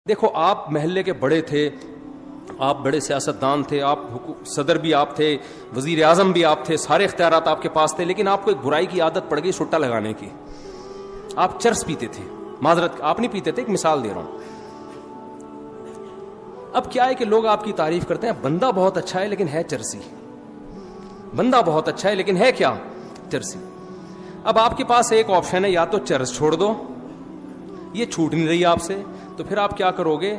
دیکھو آپ محلے کے بڑے تھے, آپ بڑے سیاستدان تھے, آپ صدر بھی آپ تھے, وزیر اعظم بھی آپ تھے, سارے اختیارات آپ کے پاس تھے, لیکن آپ کو ایک برائی کی عادت پڑ گئی سٹا لگانے کی. آپ چرس پیتے تھے. معذرت, آپ نہیں پیتے تھے, ایک مثال دے رہا ہوں. اب کیا ہے کہ لوگ آپ کی تعریف کرتے ہیں, بندہ بہت اچھا ہے لیکن ہے چرسی, بندہ بہت اچھا ہے لیکن ہے کیا, چرسی. اب آپ کے پاس ایک آپشن ہے, یا تو چرس چھوڑ دو, یہ چھوٹ نہیں رہی آپ سے, تو پھر آپ کیا کرو گے,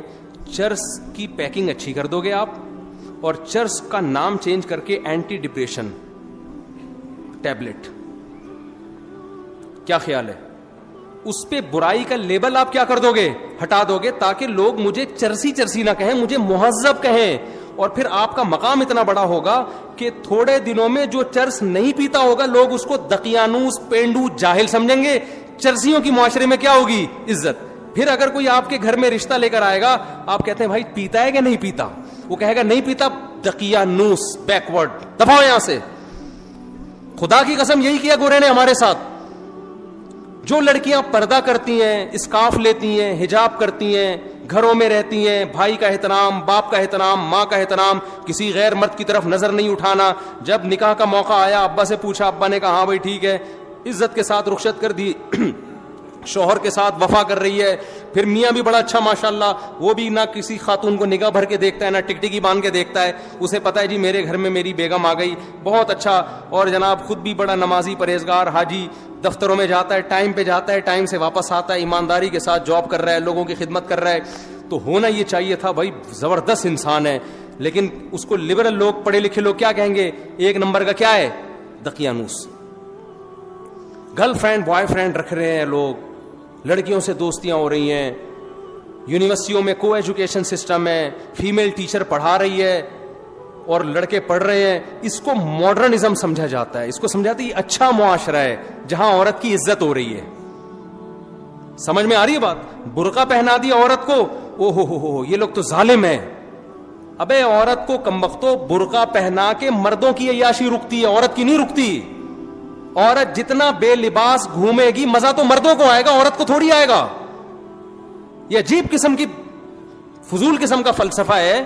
چرس کی پیکنگ اچھی کر دو گے آپ, اور چرس کا نام چینج کر کے اینٹی ڈپریشن ٹیبلٹ. کیا خیال ہے, اس پہ برائی کا لیبل آپ کیا کر دو گے, ہٹا دو گے, تاکہ لوگ مجھے چرسی چرسی نہ کہیں, مجھے مہذب کہیں. اور پھر آپ کا مقام اتنا بڑا ہوگا کہ تھوڑے دنوں میں جو چرس نہیں پیتا ہوگا لوگ اس کو دقیانوس, پینڈو, جاہل سمجھیں گے. چرسیوں کی معاشرے میں کیا ہوگی, عزت. پھر اگر کوئی آپ کے گھر میں رشتہ لے کر آئے گا, آپ کہتے ہیں بھائی پیتا ہے کہ نہیں پیتا, وہ کہے گا نہیں پیتا, دقیانوس, بیکورڈ, دفاؤ یہاں سے. خدا کی قسم یہی کیا گورے نے ہمارے ساتھ. جو لڑکیاں پردہ کرتی ہیں, اسکارف لیتی ہیں, حجاب کرتی ہیں, گھروں میں رہتی ہیں, بھائی کا احترام, باپ کا احترام, ماں کا احترام, کسی غیر مرد کی طرف نظر نہیں اٹھانا. جب نکاح کا موقع آیا, ابا سے پوچھا, ابا نے کہا ہاں بھائی ٹھیک ہے, عزت کے ساتھ رخصت کر دی, شوہر کے ساتھ وفا کر رہی ہے. پھر میاں بھی بڑا اچھا ماشاءاللہ, وہ بھی نہ کسی خاتون کو نگاہ بھر کے دیکھتا ہے, نہ ٹکٹکی باندھ کے دیکھتا ہے. اسے پتا ہے جی میرے گھر میں میری بیگم آ گئی, بہت اچھا. اور جناب خود بھی بڑا نمازی, پرہیزگار, حاجی, دفتروں میں جاتا ہے, ٹائم پہ جاتا ہے, ٹائم سے واپس آتا ہے, ایمانداری کے ساتھ جاب کر رہا ہے, لوگوں کی خدمت کر رہا ہے. تو ہونا یہ چاہیے تھا بھائی زبردست انسان ہے. لیکن اس کو لبرل لوگ, پڑھے لکھے لوگ کیا کہیں گے, ایک نمبر کا کیا ہے, دقیانوس. گرل فرینڈ بوائے فرینڈ رکھ رہے ہیں لوگ, لڑکیوں سے دوستیاں ہو رہی ہیں, یونیورسٹیوں میں کو ایجوکیشن سسٹم ہے, فیمیل ٹیچر پڑھا رہی ہے اور لڑکے پڑھ رہے ہیں. اس کو ماڈرنزم سمجھا جاتا ہے, اس کو سمجھاتے یہ اچھا معاشرہ ہے جہاں عورت کی عزت ہو رہی ہے. سمجھ میں آ رہی ہے بات. برقع پہنا دی عورت کو, او ہو یہ لوگ تو ظالم ہیں. ابے عورت کو کمبختو برقع پہنا کے مردوں کی عیاشی رکتی ہے, عورت کی نہیں رکتی. عورت جتنا بے لباس گھومے گی مزہ تو مردوں کو آئے گا, عورت کو تھوڑی آئے گا. یہ عجیب قسم کی فضول قسم کا فلسفہ ہے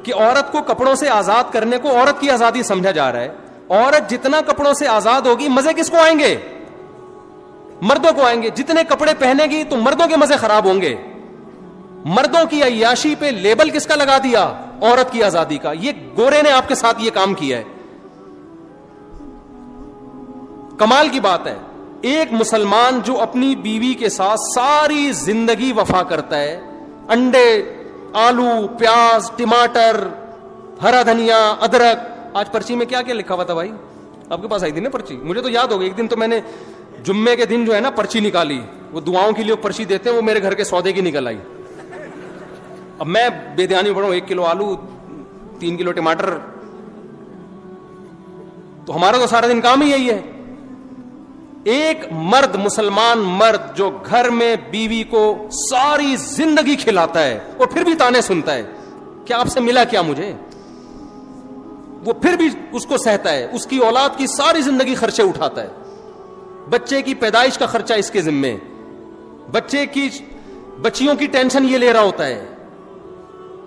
کہ عورت کو کپڑوں سے آزاد کرنے کو عورت کی آزادی سمجھا جا رہا ہے. عورت جتنا کپڑوں سے آزاد ہوگی مزے کس کو آئیں گے, مردوں کو آئیں گے. جتنے کپڑے پہنے گی تو مردوں کے مزے خراب ہوں گے. مردوں کی عیاشی پہ لیبل کس کا لگا دیا, عورت کی آزادی کا. یہ گورے نے آپ کے ساتھ یہ کام کیا ہے. کمال کی بات ہے, ایک مسلمان جو اپنی بیوی کے ساتھ ساری زندگی وفا کرتا ہے, انڈے, آلو, پیاز, ٹماٹر, ہرا دھنیا, ادرک. آج پرچی میں کیا کیا لکھا ہوا تھا بھائی, آپ کے پاس آئی تھی نا پرچی, مجھے تو یاد ہو گئی. ایک دن تو میں نے جمعے کے دن جو ہے نا پرچی نکالی, وہ دعاؤں کے لیے پرچی دیتے ہیں, وہ میرے گھر کے سودے کی نکل آئی. اب میں بے دھیانی پڑھوں, 1 کلو آلو, 3 کلو ٹماٹر, تو ہمارا تو سارا دن کام ہی یہی ہے. ایک مرد, مسلمان مرد, جو گھر میں بیوی کو ساری زندگی کھلاتا ہے اور پھر بھی تانے سنتا ہے, کیا آپ سے ملا کیا مجھے, وہ پھر بھی اس کو سہتا ہے, اس کی اولاد کی ساری زندگی خرچے اٹھاتا ہے, بچے کی پیدائش کا خرچہ اس کے ذمے, بچیوں کی ٹینشن یہ لے رہا ہوتا ہے.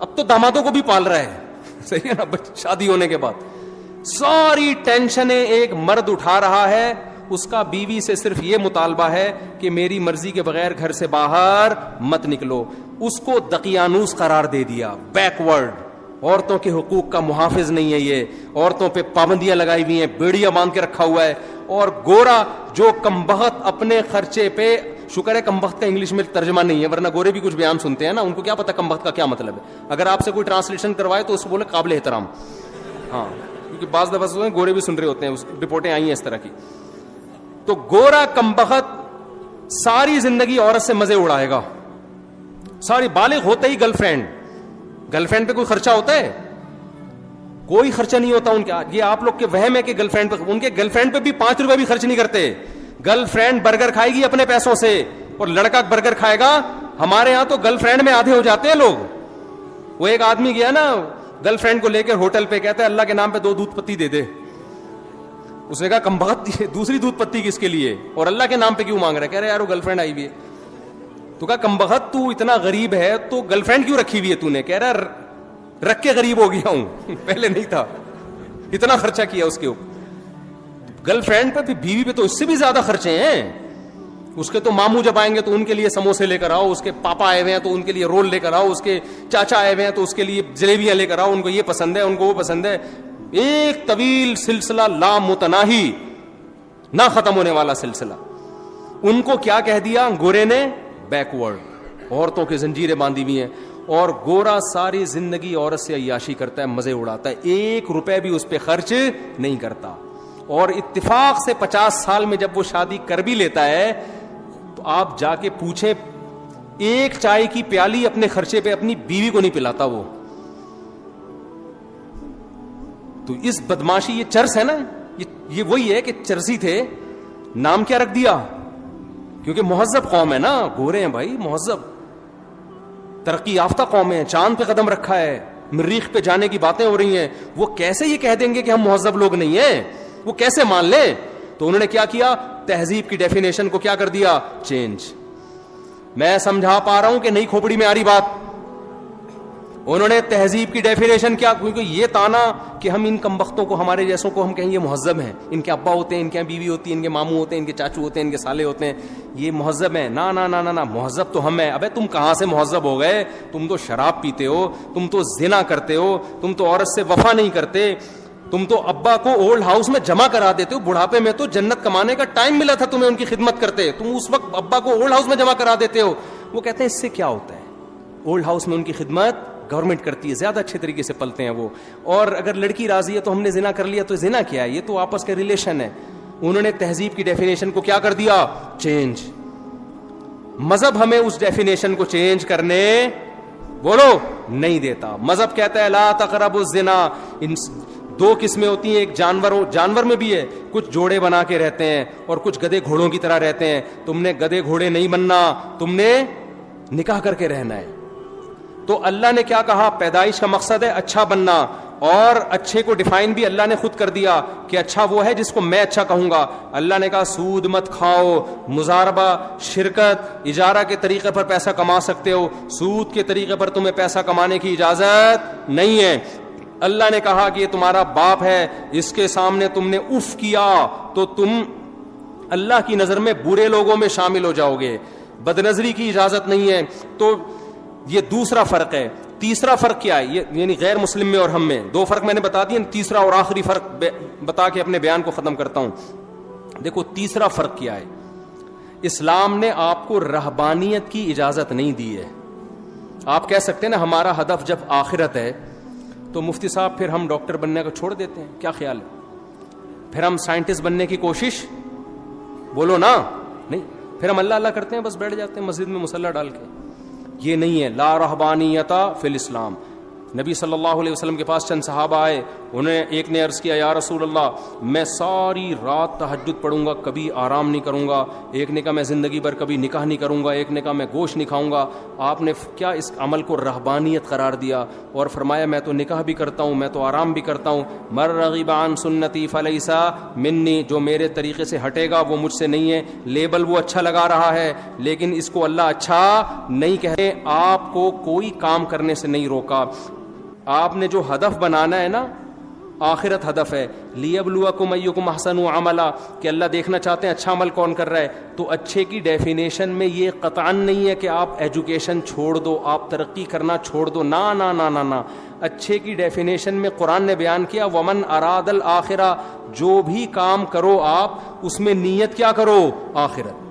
اب تو دامادوں کو بھی پال رہا ہے, صحیح ہے نا, شادی ہونے کے بعد ساری ٹینشنیں ایک مرد اٹھا رہا ہے. اس کا بیوی سے صرف یہ مطالبہ ہے کہ میری مرضی کے بغیر گھر سے باہر مت نکلو. اس کو دقیانوس قرار دے دیا, بیکورڈ. عورتوں کے حقوق کا محافظ نہیں ہے یہ, عورتوں پہ پابندیاں لگائی ہوئی ہیں, بیڑیاں باندھ کے رکھا ہوا ہے. اور گورا جو کمبخت اپنے خرچے پہ, شکر ہے کمبخت کا انگلش میں ترجمہ نہیں ہے, ورنہ گورے بھی کچھ بیان سنتے ہیں نا, ان کو کیا پتا کمبخت کا کیا مطلب ہے. اگر آپ سے کوئی ٹرانسلیشن کروائے تو اس کو بولے قابل احترام. ہاں, کیونکہ بعض دفعہ گورے بھی سن رہے ہوتے ہیں, رپورٹیں آئی ہیں اس طرح کی. تو گورا کمبخت ساری زندگی عورت سے مزے اڑائے گا, ساری. بالغ ہوتے ہی گرل فرینڈ پہ کوئی خرچہ ہوتا ہے, کوئی خرچہ نہیں ہوتا ان کے. یہ آپ لوگ کے وہم ہے کہ گرل فرینڈ پہ, ان کے گرل فرینڈ پہ بھی 5 روپے بھی خرچ نہیں کرتے. گرل فرینڈ برگر کھائے گی اپنے پیسوں سے, اور لڑکا برگر کھائے گا. ہمارے یہاں تو گرل فرینڈ میں آدھے ہو جاتے ہیں لوگ. وہ ایک آدمی گیا نا گرل فرینڈ کو لے کر ہوٹل پہ, کہتا ہے اللہ کے نام پہ 2 دودھ پتی دے دے. اس نے کہا کمبخت دوسری دودھ پتی کس کے لیے, اور اللہ کے نام پہ کیوں مانگ رہا ہے؟ کہہ رہے یار وہ گرل فرینڈ آئی ہوئی ہے. تو کہا کمبخت تو اتنا غریب ہے تو گرل فرینڈ کیوں رکھی ہوئی ہے تو نے؟ کہہ رہا رکھ کے غریب ہو گیا ہوں پہلے نہیں تھا. اتنا خرچہ کیا اس کے اوپر. گرل فرینڈ پہ بھی بیوی پہ تو اس سے بھی زیادہ خرچے ہیں. اس کے تو ماموں جب آئیں گے تو ان کے لیے سموسے لے کر آؤ, اس کے پاپا آئے ہوئے ہیں تو ان کے لیے رول لے کر آؤ, اس کے چاچا آئے ہوئے ہیں تو اس کے لیے جلیبیاں لے کر آؤ, ان کو یہ پسند ہے, ان کو وہ پسند ہے. ایک طویل سلسلہ لا متناہی, نہ ختم ہونے والا سلسلہ. ان کو کیا کہہ دیا گورے نے؟ بیکورڈ. عورتوں کی زنجیریں باندھی ہوئی ہیں, اور گورا ساری زندگی عورت سے عیاشی کرتا ہے, مزے اڑاتا ہے, 1 روپے بھی اس پہ خرچ نہیں کرتا. اور اتفاق سے 50 سال میں جب وہ شادی کر بھی لیتا ہے تو آپ جا کے پوچھیں, ایک چائے کی پیالی اپنے خرچے پہ اپنی بیوی کو نہیں پلاتا وہ. تو اس بدماشی, یہ چرس ہے نا, یہ وہی ہے کہ چرسی تھے. نام کیا رکھ دیا؟ کیونکہ مہذب قوم ہے نا, گورے ہیں بھائی, مہذب ترقی یافتہ قوم ہے, چاند پہ قدم رکھا ہے, مریخ پہ جانے کی باتیں ہو رہی ہیں. وہ کیسے یہ کہہ دیں گے کہ ہم مہذب لوگ نہیں ہیں؟ وہ کیسے مان لیں؟ تو انہوں نے کیا کیا؟ تہذیب کی ڈیفینیشن کو کیا کر دیا؟ چینج. میں سمجھا پا رہا ہوں کہ نئی کھوپڑی میں آ رہی بات؟ انہوں نے تہذیب کی ڈیفینیشن کیا, کیونکہ یہ تانا کہ ہم ان کمبختوں کو, ہمارے جیسوں کو ہم کہیں یہ مہذب ہیں, ان کے ابا ہوتے ہیں, ان کے یہاں بیوی ہوتی ہے, ان کے ماموں ہوتے ہیں, ان کے چاچو ہوتے ہیں, ان کے سالے ہوتے ہیں, یہ مہذب ہیں. نا نا نا نا نا, مہذب تو ہم ہیں. ابے تم کہاں سے مہذب ہو گئے؟ تم تو شراب پیتے ہو, تم تو زنا کرتے ہو, تم تو عورت سے وفا نہیں کرتے, تم تو ابا کو اولڈ ہاؤس میں جمع کرا دیتے ہو. بڑھاپے میں تو جنت کمانے کا ٹائم ملا تھا تمہیں ان کی خدمت کرتے, تم اس وقت ابا کو اولڈ ہاؤس میں جمع کرا دیتے ہو. وہ کہتے ہیں اس سے کیا ہوتا ہے؟ اولڈ ہاؤس میں ان کی خدمت گورنمنٹ کرتی ہے, زیادہ اچھے طریقے سے پلتے ہیں وہ. اور اگر لڑکی راضی ہے تو ہم نے زنا کر لیا, تو زنا کیا ہے؟ یہ تو آپس کے ریلیشن ہے. انہوں نے تہذیب کی ڈیفینیشن کو کیا کر دیا؟ چینج. مذہب ہمیں اس ڈیفینیشن کو چینج کرنے بولو نہیں دیتا. مذہب کہتا ہے لا تقربوا الزنا. 2 قسمیں ہوتی ہیں, ایک جانور میں بھی ہے, کچھ جوڑے بنا کے رہتے ہیں اور کچھ گدے گھوڑوں کی طرح رہتے ہیں. تم نے گدے گھوڑے نہیں بننا, تم نے نکاح کر کے رہنا ہے. تو اللہ نے کیا کہا؟ پیدائش کا مقصد ہے اچھا بننا, اور اچھے کو ڈیفائن بھی اللہ نے خود کر دیا کہ اچھا وہ ہے جس کو میں اچھا کہوں گا. اللہ نے کہا سود مت کھاؤ, مزاربہ, شرکت, اجارہ کے طریقے پر پیسہ کما سکتے ہو, سود کے طریقے پر تمہیں پیسہ کمانے کی اجازت نہیں ہے. اللہ نے کہا کہ یہ تمہارا باپ ہے, اس کے سامنے تم نے اف کیا تو تم اللہ کی نظر میں برے لوگوں میں شامل ہو جاؤ گے. بدنظری کی اجازت نہیں ہے. تو یہ دوسرا فرق ہے. تیسرا فرق کیا ہے؟ یہ یعنی غیر مسلم میں اور ہم میں 2 فرق میں نے بتا دیے. تیسرا اور آخری فرق بتا کے اپنے بیان کو ختم کرتا ہوں. دیکھو تیسرا فرق کیا ہے. اسلام نے آپ کو رہبانیت کی اجازت نہیں دی ہے. آپ کہہ سکتے ہیں نا ہمارا ہدف جب آخرت ہے تو مفتی صاحب پھر ہم ڈاکٹر بننے کو چھوڑ دیتے ہیں, کیا خیال ہے؟ پھر ہم سائنٹسٹ بننے کی کوشش, بولو نا, نہیں, پھر ہم اللہ اللہ کرتے ہیں, بس بیٹھ جاتے ہیں مسجد میں مصلی ڈال کے. یہ نہیں ہے. لا رہبانیت فی الاسلام. نبی صلی اللہ علیہ وسلم کے پاس چند صحابہ آئے, انہیں ایک نے عرض کیا یا رسول اللہ میں ساری رات تہجد پڑھوں گا, کبھی آرام نہیں کروں گا. ایک نے کہا میں زندگی بھر کبھی نکاح نہیں کروں گا. ایک نے کہا میں گوشت نہیں کھاؤں گا. آپ نے کیا اس عمل کو رہبانیت قرار دیا اور فرمایا میں تو نکاح بھی کرتا ہوں, میں تو آرام بھی کرتا ہوں. مر رغب عن سنتی فلیس منی, جو میرے طریقے سے ہٹے گا وہ مجھ سے نہیں ہے. لیبل وہ اچھا لگا رہا ہے لیکن اس کو اللہ اچھا نہیں کہے. آپ کو کوئی کام کرنے سے نہیں روکا. آپ نے جو ہدف بنانا ہے نا, آخرت ہدف ہے. لیبلوکم ایکم احسن عملا, کہ اللہ دیکھنا چاہتے ہیں اچھا عمل کون کر رہا ہے. تو اچھے کی ڈیفینیشن میں یہ قطعاً نہیں ہے کہ آپ ایجوکیشن چھوڑ دو, آپ ترقی کرنا چھوڑ دو. نا نا نا نا نا. اچھے کی ڈیفینیشن میں قرآن نے بیان کیا ومن اراد الآخرہ, جو بھی کام کرو آپ اس میں نیت کیا کرو؟ آخرت.